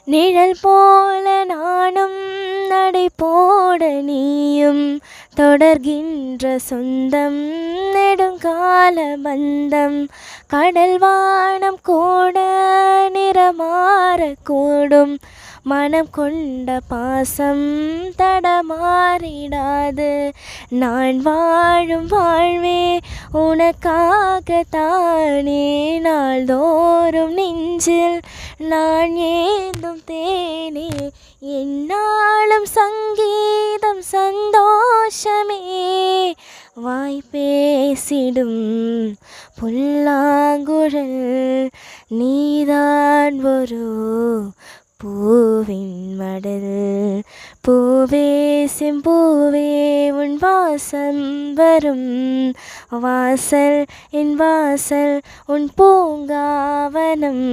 நிழல் போல நானும் நடை போட நீயும் தொடர்கின்ற சொந்தம் நெடுங்கால பந்தம். கடல் வானம் கூட நிறமாறக்கூடும், மனம் கொண்ட பாசம் தடமாறிடாது. நான் வாழும் வாழ்வே உனக்காகத்தானே, நாள்தோறும் நெஞ்சில் நான் ஏந்தும் தேனே. என்னாலும் சங்கீதம் சந்தோஷமே, வாய் பேசிடும் புல்லாங்குழல். நீதான் ஒரு பூவின் மடல், பூவே செம்பூவே உன் வாசம் வரும் வாசல், என் வாசல் உன் பூங்காவனம்.